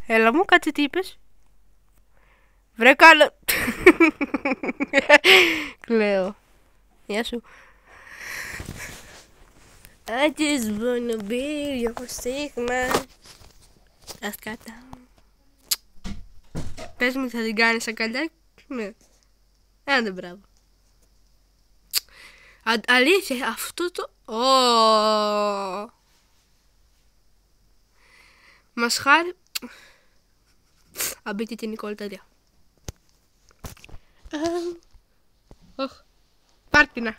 Έλα μου, κάτσε τι είπες. Βρε καλά. Κλαίω. Γεια σου. I just wanna be your Sigma. Ασκάτα. Πες μου θα την κάνεις αγκαλιά. Ναι. Άντε μπράβο. Αλήθεια αυτό το... Μας χάρη... Αμπίτη την Νικόλ τέτοια. Πάρτινα.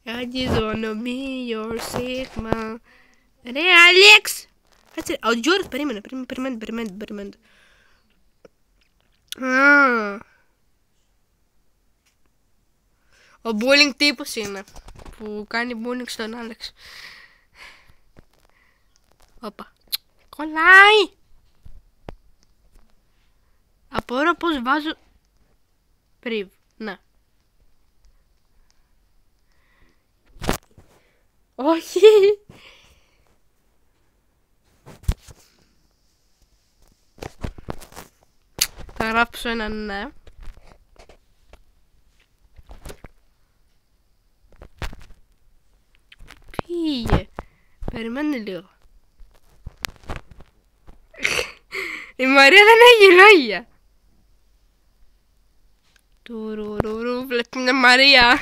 I just wanna be your Sigma. Ρε Άλεξ! Κάτσε, ο Γιώργος, περιμένετε. Ο bullying τύπος είναι, που κάνει bullying στον Άλεξ. Όπα. Κολλάει! Απορώ πως βάζω... Πριβ, να. Όχι! Θα γράψω ένα ναι. Πήγε. Περιμένει λίγο. Η Μαρία δεν έχει λόγια. Τουρουρουρου, βλέπει μια Μαρία.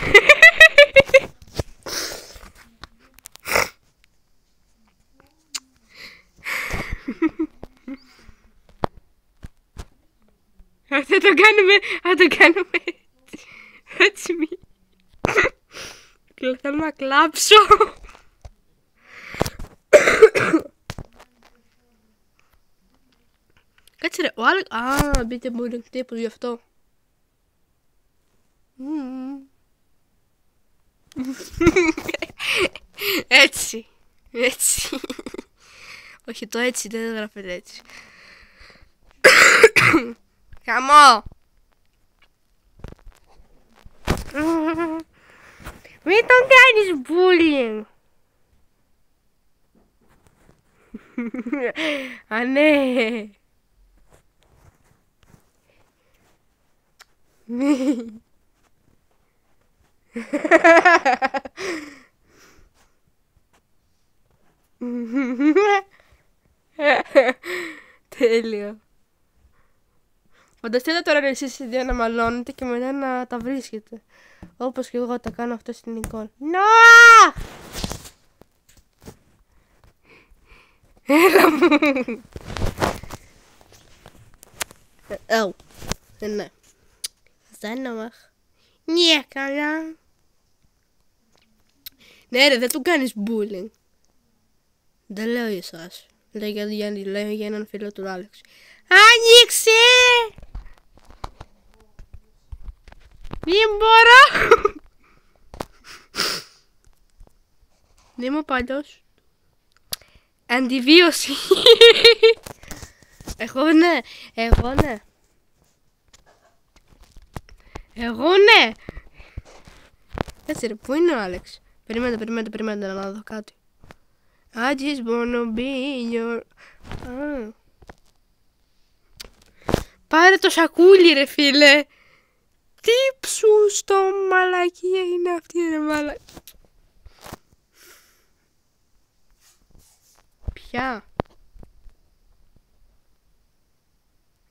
Θα το κάνουμε έτσι μη. Θέλω να κλάψω. Κάτσε ρε, ο Άλεξ... μπείτε bullying τύπους γι' αυτό. Έτσι. Όχι, το έτσι δεν γράφεται έτσι. Χαμό! Μην τον κάνεις bullying. Α, ναι. Τέλειο. Φανταστείτε τώρα εσείς οι δύο να μαλώνετε και μετά να τα βρίσκετε. Όπως και εγώ τα κάνω αυτό στην Νικόλ. Νοά! Έλα μου! Ναι. Ζάνομαχ. Ναι, καλά. Ναι ρε, δεν του κάνεις bullying. Δεν λέω για εσάς. Λέω για έναν φίλο του Άλεξ. Άνοιξε! Δεν μπορώ! Δεν είμαι παλιός. Αντιβίωση. Εγώ ναι. Κάτσε ρε, πού είναι ο Άλεξ? Περιμένετε να δω κάτι. I just wanna be your... Πάρε το σακούλι ρε φίλε. Τι ψου στο μαλακία είναι αυτή ρε μαλακία. Ποια?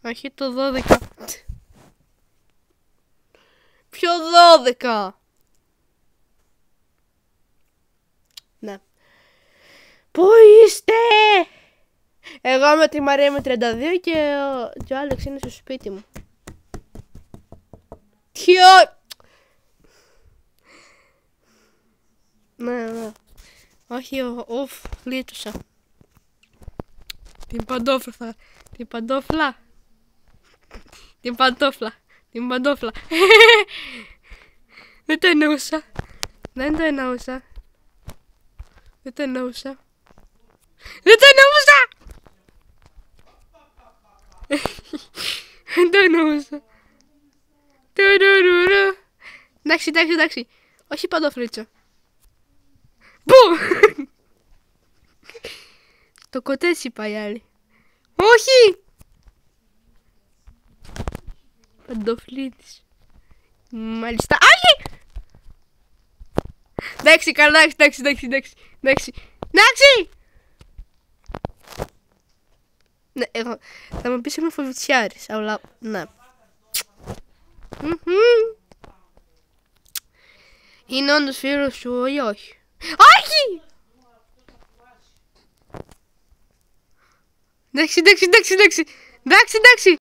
Όχι το 12. Ποιο 12? Ναι. Πού είστε? Εγώ με τη Μαρία είμαι 32 και ο Άλεξ είναι στο σπίτι μου. Ναι. Όχι, λύτωσα. Την παντόφλα. Δεν το εννοούσα. Εντάξει. Όχι παντόφλιτσο. Μπου! Το κοτές είπα η άλλη. Όχι! Παντοφλίτης. Μάλιστα. Άγι! Εντάξει, καλά, εντάξει. Ναι, εγώ θα μου πεις είμαι φοβητσιάρης, αλλά ναι. Είναι όντως φίλος σου ή όχι? Όχι! Εντάξει.